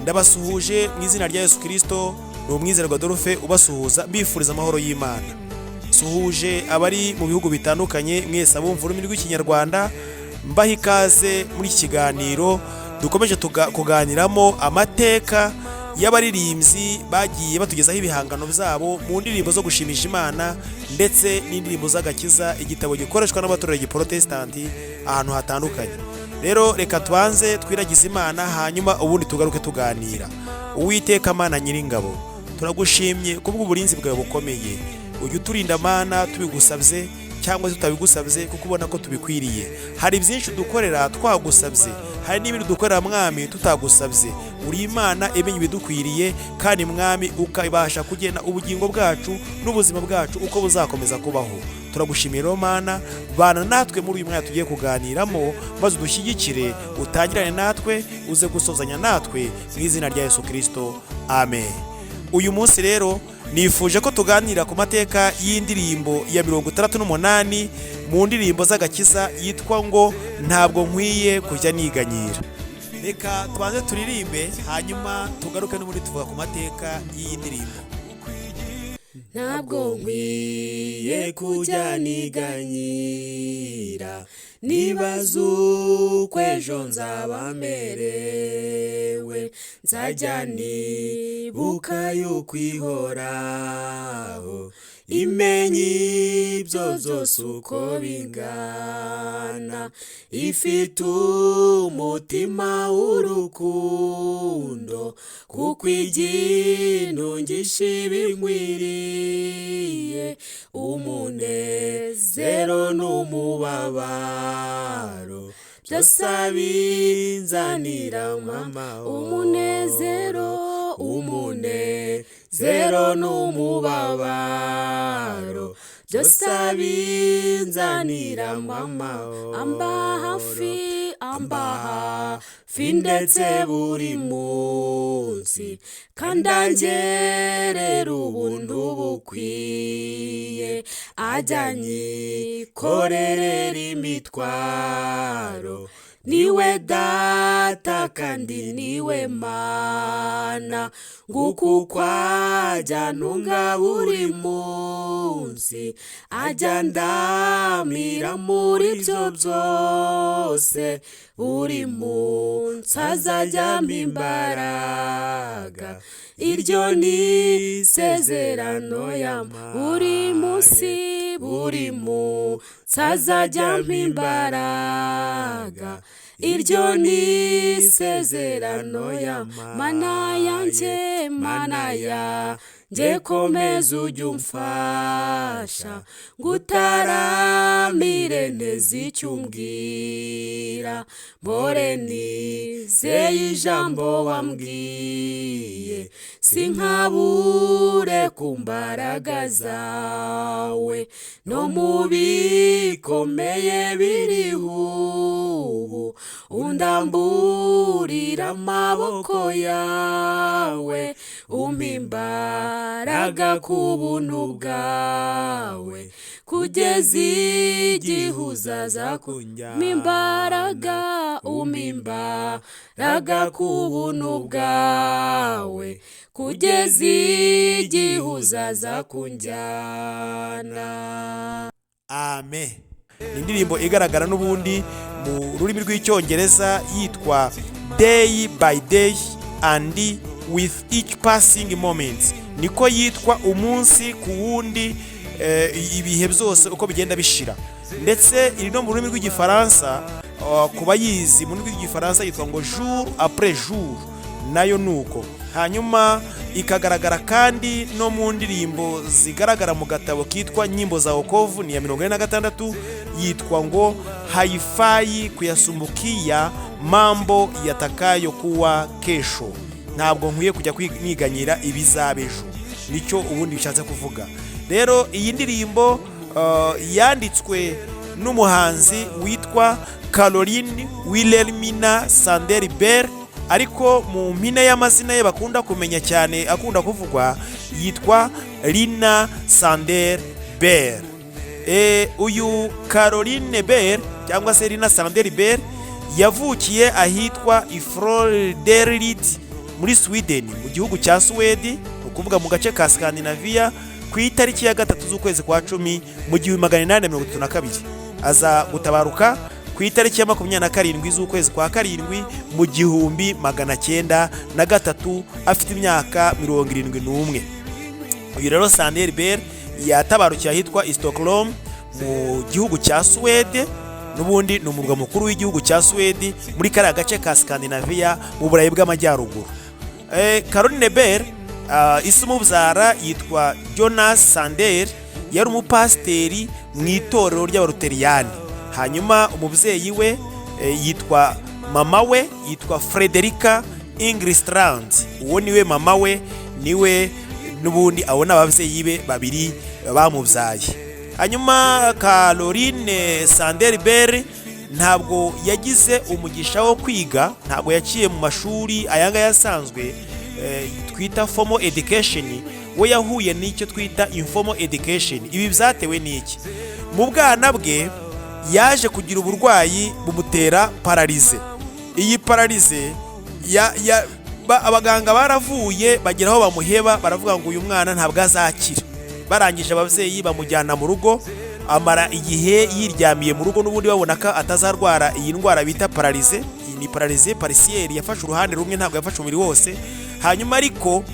ndabasuhuje mu izina rya Yesu Kristo. Ni umwizerwa Adolphe ubasuhuza bifuriza amahoro y'Imana. Suhuje abari mu bihugu bitandukanye mwese abumva ururimi rw'ikinyarwanda, mbaha ikaze muri iki kiganiro dukomeje kuganiramo amateka y'abaririmbyi bagiye batugezaho ibihangano byabo mu ndirimbo zo gushimisha Imana ndetse n'indirimbo z'agakiza, igitabo gikoreshwa n'abatorero giprotestanti ahantu hatandukanye. Rero reka tubanze twiragize Imana hanyuma ubundi tugaruke tuganira. Uwiteka Mana nyiringabo, turagushimye kubw'uburinzi bwawe bukomeye. Ujye uturinda Mana tubigusabye cyangwa tutabigusabye kuko ubona ko tubikwiriye. Hari byinshi dukorera twagusabye, hari n'ibindi dukorera Mwami tutagusabye. Uri Imana imenya ibidukwiriye kandi Mwami ukabasha kugena ubugingo bwacu n'ubuzima bwacu uko buzakomeza kubaho. Turagushimira Mana, bana natwe muri uyu mwanya tugiye kuganiramo, maze udushyigikire, utangirane natwe, uze gusozanya natwe mu izina rya Yesu Kristo. Amen. Uyu munsi rero nifuje ko tuganira ku mateka y'indirimbo ya 68 mu ndirimbo z'agakiza yitwa ngo Ntabwo nkwiye kujya niganyira. Reka tubanze turirimbe hanyuma tugaruke n'ubundi tuvuga ku mateka y'iyi ndirimbo. Ntabwo nkwiye kujya niganyira, nibaza uko ejo nzaba merewe, nzajya nibuka yuko ihoraho imenya ibyo byose uko bingana, ifite umutima w'urukundo kuko igintungisha ibinkwiriye, umunezero n'umubabaro byose abinzanira mama. Umunezero n'umubabaro byose abinzanira mama. Amba hafi ndetse buri munsi, kandi angerera ubuntu bukwiye, ajya anyikorerera imitwaro. Niwe data kandi niwe Mana, nguko uko ajya ntunga buri munsi, ajya ndamira muri byo byose, buri munsi azajyamo imbaraga. Iryo ni isezerano y'Imana. Buri munsi azajyamo imbaraga. Iryo ni isezerano y'Imana yanjye, Mana yanjye, komeza ujye umfasha, ngutaramire neza icyo umbwira, mpore nizeye ijambo wambwiye, sinkabure ku mbaraga zawe, no mu bikomeye biriho ubu, undamburira amaboko yawe, umpa imbaraga ku buntu bwawe, kugeza igihe uzaza kunjyana. Umpa imbaraga ku buntu bwawe, kugeza igihe uzaza kunjyana. Amen. Indirimbo igaragara n'ubundi mu rurimi rw'icyongereza yitwa Day by Day and with each passing moment. Niko yitwa umunsi ku wundi, ibihe byose uko bigenda bishira. Ndetse iri no mu rurimi rw'igifaransa, kuba yizi mu rurimi rw'igifaransa yitwa ngo jour après jour, nayo nuko. Hanyuma ikagaragara kandi no mu ndirimbo zigaragara mu gatabo kitwa nyimbo za wokovu, ni ya 46, yitwa ngo haifai kuyasumbukia mambo yatakayo kuwa kesho. Ntabwo nkwiye kujya niganyira ibizabejo, nicyo ubundi bishatse kuvuga. Rero iyi ndirimbo yanditswe n'umuhanzi witwa Caroline Wilhelmina Sanderberg, ariko mu mpine y'amazina ye bakunda kumenya cyane akunda kuvugwa yitwa Lina Sanderberg. Uyu Caroline Berg cyangwa se Lina Sanderberg yavukiye ahitwa Ifroderit muri Sweden mu gihugu cya Suwedi, ni ukuvuga mu gace ka Scandinavia, ku itariki ya 3 z'ukwezi kwa 10 mu 1832. Aza gutabaruka ku itariki ya 27 z'ukwezi kwa 7 mu 1903 afite imyaka 71. Uyu rero Sanderberg yatabarukiye ahitwa Stockholm mu gihugu cya Suwede, n'ubundi ni umurwa mukuru w'igihugu cya Suwedi muri kariya gace ka Scandinavia mu Burayi bw'Amajyaruguru. Caroline Bell isi umubyara yitwa Jonas Sander, yari umupasiteri mu itorero ry'Abaluteriyani. Hanyuma umubyeyi we yitwa mama we yitwa Frederica Ingristrand. Uwo niwe mama we, niwe n'ubundi abona ababyeyi be babiri bamubyaye. Hanyuma Caroline Sanderberg ntabwo yagize umugisha wo kwiga, ntabwo yaciye mu mashuri ayanga yasanzwe twita formal education. We yahuye n'icyo twita informal education. Ibi byatewe n'iki? Mu bwana bwe yaje kugira uburwayi bumutera paralize. Iyi paralize abaganga baravuye bageraho bamuheba, baravuga ngo uyu mwana ntabwo azakira. Barangije ababyeyi bamujyana mu rugo, amara igihe yiryamiye mu rugo, n'ubundi babona ko atazarwara iyi ndwara bita paralize. Iyi ni paralize parisiere, yafashe uruhande rumwe, ntabwo yafashe umubiri wose. Hanyuma ariko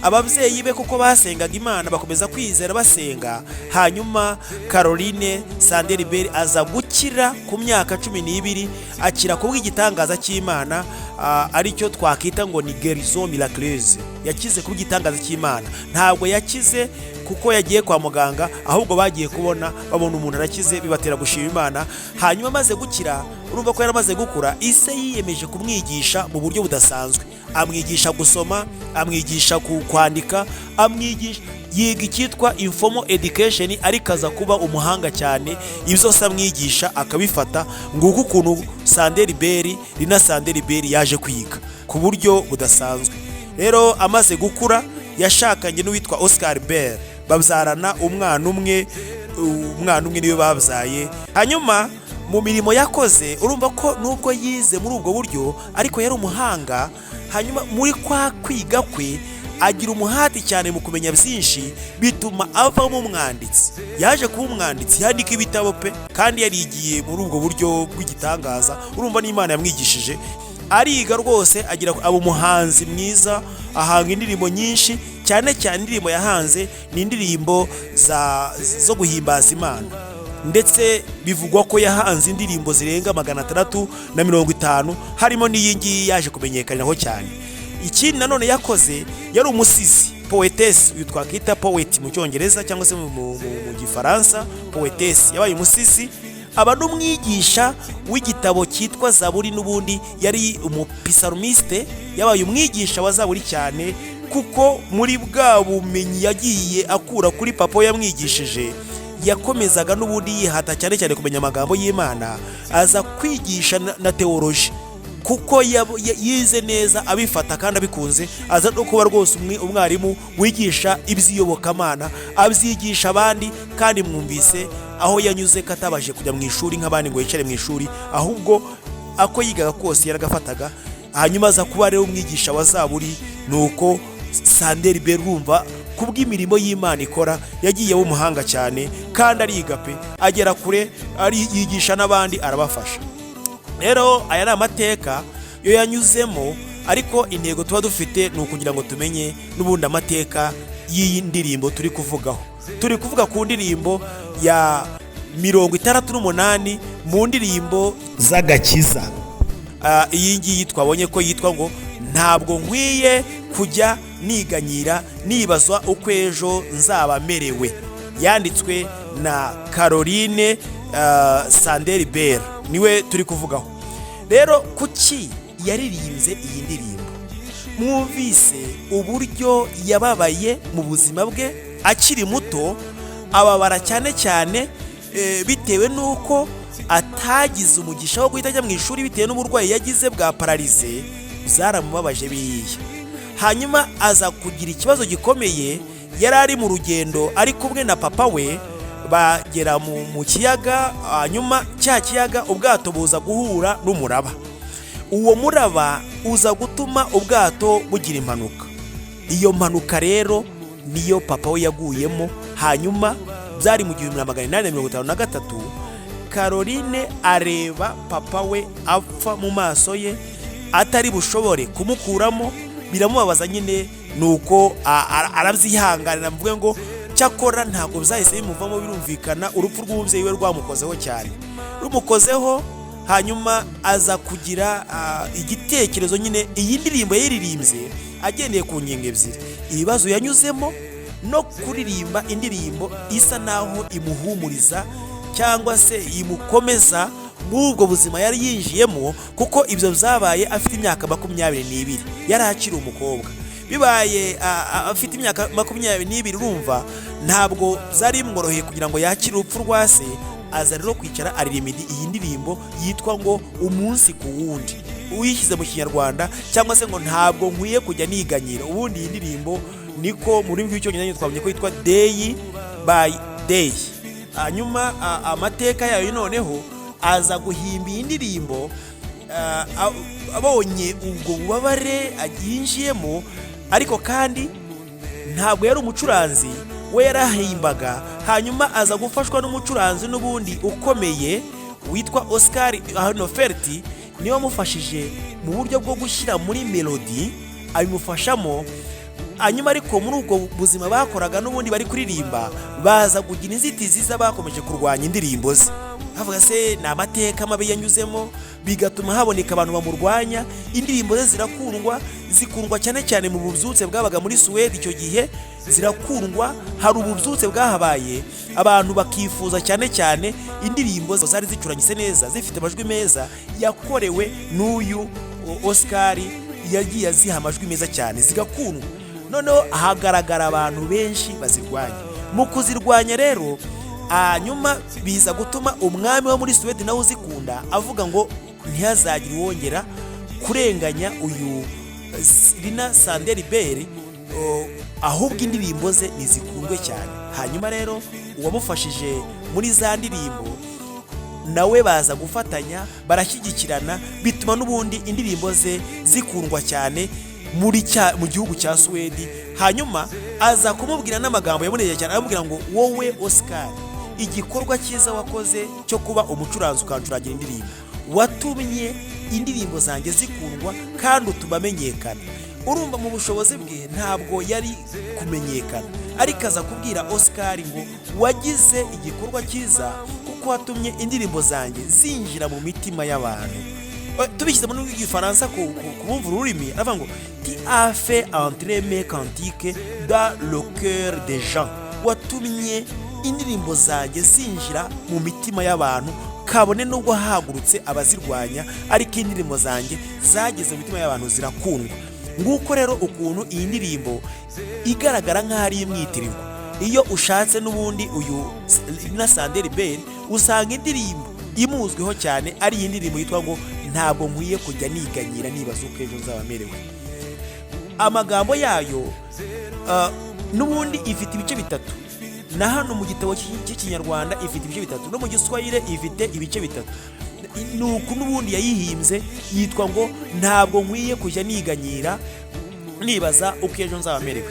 ababyeyi be kuko basengaga Imana, bakomeza kwizera basenga. Hanyuma Caroline Sanderberg aza gukira ku myaka 12, akira ku bw'igitangaza cy'Imana, aricyo twakita ngo ni guérison miraculeuse. Yakize ku bw'igitangaza cy'Imana, ntabwo yakize kuko yagiye kwa muganga, ahubwo bagiye babona umuntu arakize, bibatera gushima Imana. Hanyuma amaze gukira, urumva ko yaramaze gukura, ise yiyemeje kumwigisha mu buryo budasanzwe. Amwigisha gusoma, amwigisha kwandika, amwigisha yiga icyitwa informal education, ariko aza kuba umuhanga cyane. Ibyo byose amwigisha akabifata. Nguko ukuntu Sanderberg, Rina Sanderberg yaje kwiga ku buryo budasanzwe. Rero amaze gukura yashakanye n'uwitwa Oscar Bell, babyarana umwana umwe niwe babyaye. Hanyuma mu mirimo yakoze, urumva ko nubwo yize muri ubwo buryo ariko yari umuhanga. Hanyuma muri kwa kwiga kwe agira umuhati cyane mu kumenya byinshi, bituma avamo umwanditsi. Yaje kuba umwanditsi, yandika ibitabo pe, kandi yarigiye muri ubwo buryo bw'igitangaza. Urumva n'Imana yamwigishije, ariga rwose, agira aba umuhanzi mwiza, ahanga indirimbo nyinshi. Cyane cyane indirimbo yahanze ni indirimbo zo guhimbaza Imana, ndetse bivugwa ko yahanze indirimbo zirenga 650, harimo n'iyi ngiyi yaje kumenyekaniraho cyane. Ikindi nanone yakoze, yari umusizi, poetess. Uyu twakita poet mu Cyongereza cyangwa se mu Gifaransa, poetess. Yabaye umusizi, aba n'umwigisha w'igitabo cyitwa Zaburi. N'ubundi yari umupisalmiste, yabaye umwigisha wa Zaburi cyane, kuko muri bwa bumenyi yagiye akura kuri papa yamwigishije, yakomezaga n'ubundi yihata cyane cyane kumenya amagambo y'Imana, aza kwigisha na teoloji, kuko yize neza, abifata kandi abikunze. Aza no kuba rwose umwarimu wigisha iby'iyobokamana, abyigisha abandi. Kandi mwumvise aho yanyuze katabaje kujya mu ishuri nk'abandi ngo yicare mu ishuri, ahubwo ako yigaga kose yaragafataga. Hanyuma aza kuba rero umwigisha wa Zaburi. Nuko Sanderberg urumva kubw'imirimo y'Imana ikora yagiye umuhanga cyane, kandi ariga pe, agera kure, yigisha n'abandi, arabafasha. Rero aya ni amateka yo yanyuzemo, ariko intego tuba dufite ni ukugira ngo tumenye n'ubundi amateka y'iyi ndirimbo turi kuvugaho. Turi kuvuga ku ndirimbo ya 68 mu ndirimbo z'agakiza. Iyi ngiyi twabonye ko yitwa ngo ntabwo nkwiye kujya niganyira, nibazwa uko ejo nzaba merewe. Yanditswe na Caroline Sanderberg, niwe turi kuvugaho. Rero kuki yaririmbye iyi ndirimbo? Mwumvise uburyo yababaye mu buzima bwe akiri muto, ababara cyane cyane bitewe n'uko atagize umugisha wo guhita ajya mu ishuri bitewe n'uburwayi yagize bwa paralize. Zaramubabaje biye. Hanyuma aza kugira ikibazo gikomeye. Yari ari mu rugendo ari kumwe na papa we, bagera mu kiyaga. Hanyuma cya kiyaga ubwato buza guhura n'umuraba. uwo muraba uza gutuma ubwato bugira impanuka. Iyo mpanuka rero niyo papa we yaguyemo. Hanyuma byari mu 1853, Caroline areba papa we apfa mu maso ye, atari bushobore kumukuramo. Biramubabaza nyine, nuko arabyihanganira, mvuge ngo cyakora ntabwo bizahise bimuvamo. Birumvikana urupfu rw'umubyeyi we rwamukozeho cyane, rumukozeho. Hanyuma aza kugira igitekerezo nyine, iyi ndirimbo yaririmbye agendeye ku ngingo ebyiri: ibibazo yanyuzemo no kuririmba indirimbo isa naho imuhumuriza cyangwa se imukomeza muri ubwo buzima yari yinjiyemo, kuko ibyo byabaye afite imyaka 22, yari akiri umukobwa. Bibaye afite imyaka 22, urumva ntabwo byari bimworoheye kugira ngo yakire urupfu rwa se. Aza rero kwicara aririmba iyi ndirimbo yitwa ngo umunsi ku wundi, uyishyize mu Kinyarwanda cyangwa se ngo ntabwo nkwiye kujya niganyira. Ubundi iyi ndirimbo niko mu rurimi rw'icyongereza twabonye ko yitwa day by day. Hanyuma amateka yayo noneho aza guhimba iyi ndirimbo abonye ubwo bubabare aginjiyemo, ariko kandi ntabwo yari umucuranzi, we yarahimbaga. Hanyuma aza gufashwa n'umucuranzi n'ubundi ukomeye witwa Oscar Hanoferti, niwe wamufashije mu buryo bwo gushyira muri melody, abimufashamo. Hanyuma ariko muri ubwo buzima bakoraga n'ubundi bari kuririmba, baza kugira inzitizi z'abakomeje kurwanya indirimbo ze. Havuga se ni amateka mabi yanyuzemo, bigatuma haboneka abantu bamurwanya. Indirimbo ze zikundwa cyane cyane mu bubyutse bwabaga muri Suwede icyo gihe, zirakundwa. Hari ububyutse bwahabaye, abantu bakifuza cyane cyane indirimbo zari zicuranyise neza, zifite amajwi meza, yakorewe n'uyu Oscar. Yagiye aziha amajwi meza cyane, zigakundwa. Noneho hagaragara abantu benshi bazirwanya. Mu kuzirwanya rero, nyuma biza gutuma umwami wo muri Suwede nawe uzikunda avuga ngo ntihazagire wongera kurenganya uyu Lina Sanderiberi, ahubwo indirimbo ze nizikundwe cyane. Hanyuma rero uwamufashije muri za ndirimbo nawe baza gufatanya, barashyigikirana, bituma n'ubundi indirimbo ze zikundwa cyane mu gihugu cya Suwede. Hanyuma aza kumubwira n'amagambo yaboneye cyane, aramubwira ngo wowe Oscar, igikorwa cyiza wakoze cyo kuba umucuranzi ukancurangira indirimbo, watumye indirimbo zanjye zikundwa kandi utubamenyekana. Urumva mu bushobozi bwe ntabwo yari kumenyekana, ariko aza kubwira Oscar ngo wagize igikorwa cyiza kuko watumye indirimbo zanjye zinjira mu mitima y'abantu. Tubishyize mu Gifaransa ku bumva ururimi, aravuga ngo tu as fait entrer mes cantiques dans le cœur des gens. Watumye indirimbo zanjye zinjira mu mitima y'abantu, kabone nubwo hagurutse abazirwanya, ariko indirimbo zanjye zageze mu mitima y'abantu zirakundwa. Nguko rero ukuntu iyi ndirimbo igaragara nk'aho ari imwitirirwa. Iyo ushatse n'ubundi uyu Lina Sanderiberi, usanga indirimbo imuzwiho cyane ari iyi ndirimbo yitwa ngo ntabwo nkwiye kujya niganyira, nibaza uko ejo nzaba merewe. Amagambo yayo n'ubundi ifite ibice bitatu, na hano mu gitabo cy'Ikinyarwanda ifite ibice bitatu, no mu Giswahili ifite ibice bitatu. Nuko n'ubundi yayihimbye yitwa ngo ntabwo nkwiye kujya niganyira, nibaza uko ejo nzaba merewe.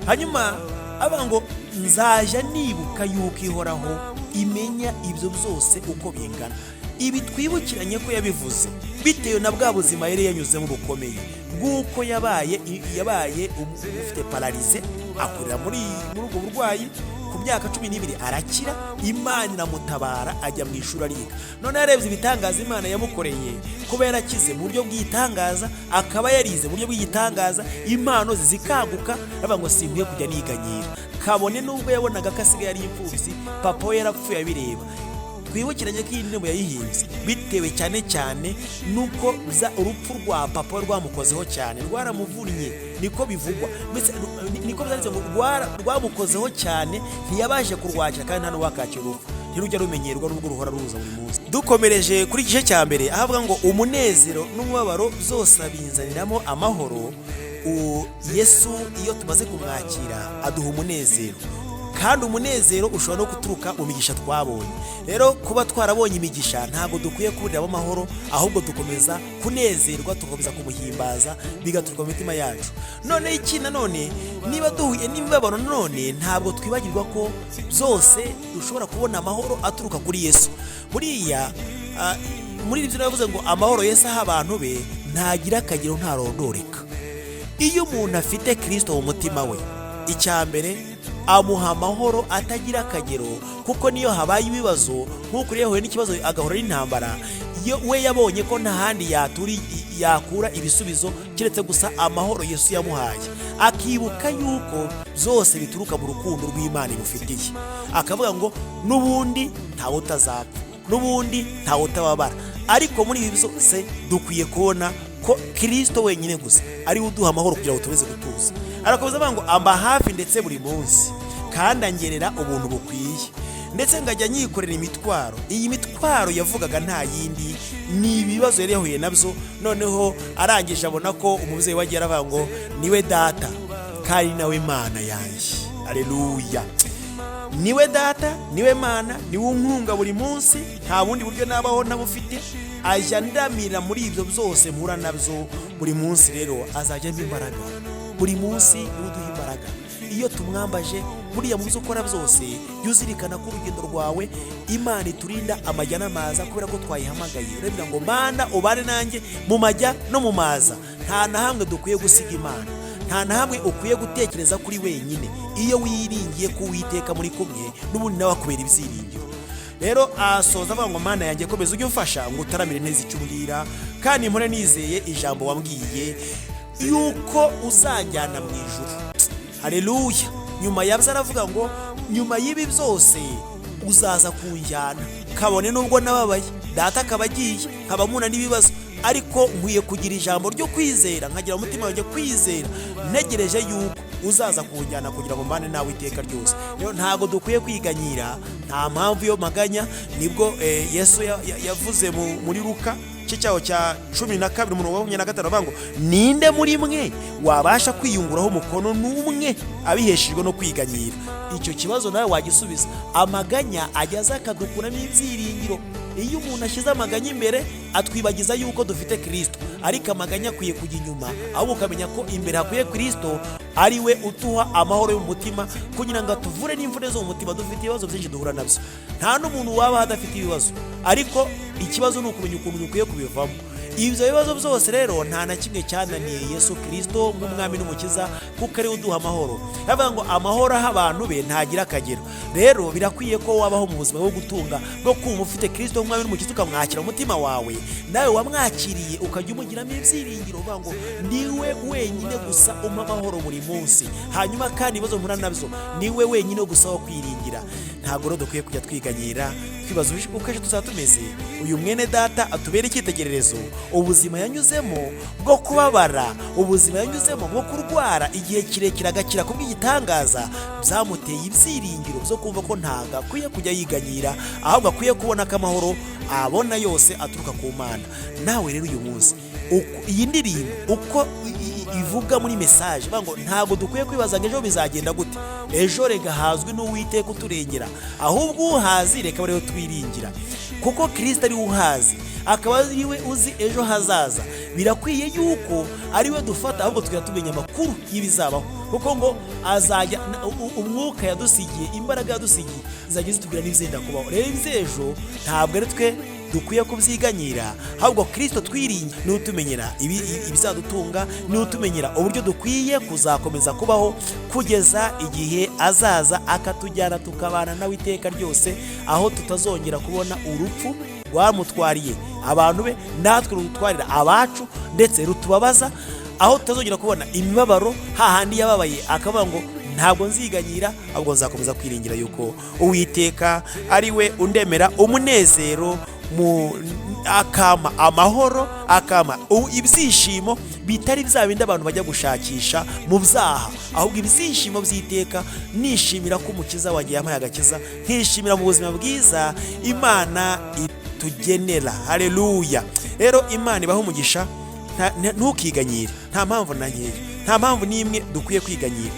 Hanyuma avuga ngo nzajya nibuka yuko ihoraho imenya ibyo byose uko bingana. Ibi twibukiranye ko yabivuze bitewe na bwa buzima yari yanyuzemo bukomeye, bw'uko yabaye ufite paralize, akurira muri ubwo burwayi. Ku myaka 12 arakira, Imana iramutabara, ajya mu ishuri ariga. None yarebye ibitangaza Imana yamukoreye, kuba yarakize mu buryo bw'igitangaza, akaba yarize mu buryo bw'igitangaza, impano zikaguka. Aravuga ngo sinkwiye kujya niganyira, kabone nubwo yabonaga ko asigaye ari imfubyi, papa we yarapfuye abireba. Twibukiranye ko iyi ndirimbo yayihimbye bitewe cyane cyane nuko urupfu rwa papa rwamukozeho cyane, rwaramuvunnye, niko bivugwa. Niko byanditse ngo rwamukozeho cyane, ntiyabashe kurwakira kandi nta n'uwakakira urupfu, ntirujya rumenyerwa n'ubwo ruhora ruza buri munsi. Dukomereje kuri igice cya mbere, ahavuga ngo umunezero n'umubabaro byose abinzaniramo amahoro. Yesu iyo tumaze kumwakira aduha umunezero, kandi umunezero ushobora no guturuka mu migisha twabonye. Rero kuba twarabonye imigisha ntabwo dukwiye kuburiramo amahoro, ahubwo dukomeza kunezerwa, tukomeza kumuhimbaza, bigaturuka mu mitima yacu. None iki nanone, niba duhuye n'imibabaro none, ntabwo twibagirwa ko byose dushobora kubona amahoro aturuka kuri Yesu. Buriya muri ibyo navuze ngo amahoro Yesu aha abantu be ntagira akagero, ntarondoreka. Iyo umuntu afite Kristo mu mutima we, icya mbere amuha amahoro atagira akagero, kuko niyo habaye ibibazo, nk'uko yahuye n'ikibazo agahura n'intambara, we yabonye ko nta handi yakura ibisubizo keretse gusa amahoro Yesu yamuhaye, akibuka yuko byose bituruka mu rukundo rw'Imana imufitiye, akavuga ngo n'ubundi ntawe utazapfa, n'ubundi ntawe utababara. Ariko muri ibi byose dukwiye kubona ko Kristo wenyine gusa ari we uduha amahoro kugira ngo tubeze gutuza. Arakomeza avuga ngo amba hafi ndetse buri munsi, kandi angerera ubuntu bukwiye, ndetse ngajya nyikorera imitwaro. Iyi mitwaro yavugaga nta yindi, ni ibibazo yari yahuye nabyo. Noneho arangije abona ko umubyeyi wagiye aravuga ngo niwe data kandi nawe Mana yanjye. Haleluya! Niwe data, niwe Mana, niwe unkunga buri munsi, nta bundi buryo nabaho nabufite. Ajya ndamira muri ibyo byose mpura nabyo buri munsi. Rero azajya ampa imbaraga buri munsi, uduha imbaraga. Iyo tumwambaje buriya mu byo ukora byose, yuzirikana ko urugendo rwawe Imana iturinda amajya n'amaza, kubera ko twayihamagaye. Urabwira ngo Mana ubane nanjye mu majya no mu maza. Nta na hamwe dukwiye gusiga Imana, nta na hamwe ukwiye gutekereza kuri wenyine. Iyo wiringiye ko Uwiteka muri kumwe, n'ubundi nawe akubera ibyiringiro. Rero asoza avuga ngo Mana yanjye komeza ujye umfasha ngo utaramire neza icyo umbwira, kandi mpore nizeye ijambo wambwiye yuko uzanjyana mu ijuru. Haleluya! Nyuma yabyo aravuga ngo nyuma y'ibi byose uzaza kunjyana, kabone nubwo nababaye, data akaba agiye, nkaba muna n'ibibazo, ariko nkwiye kugira ijambo ryo kwizera, nkagira umutima wanjye kwizera, ntegereje yuko uzaza kunjyana kugira ngo mbane nawe iteka ryose. Rero ntabwo dukwiye kwiganyira, nta mpamvu yo maganya. Nibwo Yesu yavuze muri Luka cyaho cya 12:25 avuga ngo ninde muri mwe wabasha kwiyunguraho umukono n'umwe abiheshejwe no kwiganyira. Icyo kibazo nawe wagisubiza. Amaganya ajyaza akadukuramo ibyiringiro. Iyo umuntu ashyize amaganya imbere, atwibagiza yuko dufite Kristo, ariko amaganya akwiye kujya inyuma, ahubwo ukamenya ko imbere hakwiye Kristo, ari we utuha amahoro yo mu mutima, kugira ngo atuvure n'imvune zo mu mutima. Dufite ibibazo byinshi duhura nabyo, nta n'umuntu waba adafite ibibazo, ariko ikibazo ni ukumenya ukuntu ukwiye kubivamo. Ibyo bibazo byose rero nta na kimwe cyananiye Yesu Kristo nk'umwami n'umukiza, kuko ari we uduha amahoro. Yavuga ngo amahoro aha abantu be ntagira akagero. Rero birakwiye ko wabaho mu buzima bwo gutunga, bwo kumva ufite Kristo nk'umwami n'umukiza, ukamwakira umutima wawe, nawe wamwakiriye ukajya umugiramo ibyiringiro. Uvuga ngo niwe wenyine gusa umpa amahoro buri munsi, hanyuma kandi ibibazo mpura nabyo niwe wenyine gusa wo kwiringira. Ntabwo rero dukwiye kujya twiganyira twibaza uko ejo tuzaba tumeze. Uyu mwene data atubera icyitegererezo. Ubuzima yanyuzemo bwo kubabara, ubuzima yanyuzemo bwo kurwara igihe kirekire agakira kubw'igitangaza, byamuteye ibyiringiro byo kumva ko ntago akwiye kujya yiganyira, ahubwo akwiye kubona ko amahoro abona yose aturuka ku Mana. Nawe rero uyu munsi iyi ndirimbo uko ivuga muri message, ngo ntabwo dukwiye kwibaza ngo ejo bizagenda gute. Ejo rega hazwi n'Uwiteka uturengera, ahubwo uhazi reka bariho twiringira, kuko Kristo ari uhazi, akaba ari we uzi ejo hazaza. Birakwiye yuko ari we dufata, ahubwo tukatumenya amakuru y'ibizabaho, kuko ngo azajya umwuka yadusigiye, imbaraga yadusigiye zajya zitubwira n'ibizenda kubaho. Rero iby'ejo ntabwo ari twe dukwiye kubyiganyira, ahubwo Kristo twiringira ni utumenyera ibizadutunga, ni utumenyera uburyo dukwiye kuzakomeza kubaho kugeza igihe azaza akatujyana tukabana nawe iteka ryose, aho tutazongera kubona urupfu rwamutwariye abantu be, natwe rutwarira abacu ndetse rutubabaza, aho tutazongera kubona imibabaro hahandi yababaye akavuga ngo ntabwo nziganyira, ahubwo nzakomeza kwiringira yuko Uwiteka ari we undemera umunezero, akama amahoro, akama ibyishimo bitari bya bindi abantu bajya gushakisha mu byaha, ahubwo ibyishimo by'iteka. Nishimira ko umukiza wanjye yampaye agakiza, nkishimira mu buzima bwiza Imana itugenera. Haleluya! Rero Imana ibaho umugisha. Ntukiganyire, nta mpamvu na nkeya, nta mpamvu n'imwe dukwiye kwiganyira.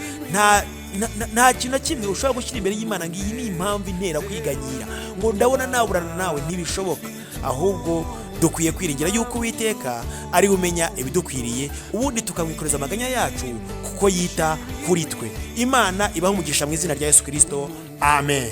nta kintu na kimwe ushobora gushyira imbere y'Imana ngo iyi ni impamvu intera kwiganyira, ngo ndabona naburana nawe, ntibishoboka. Ahubwo dukwiye kwiringira yuko Uwiteka ari umenya ibidukwiriye, ubundi tukamwikoreza amaganya yacu kuko yita kuri twe. Imana ibahe umugisha mu izina rya Yesu Kristo, amen.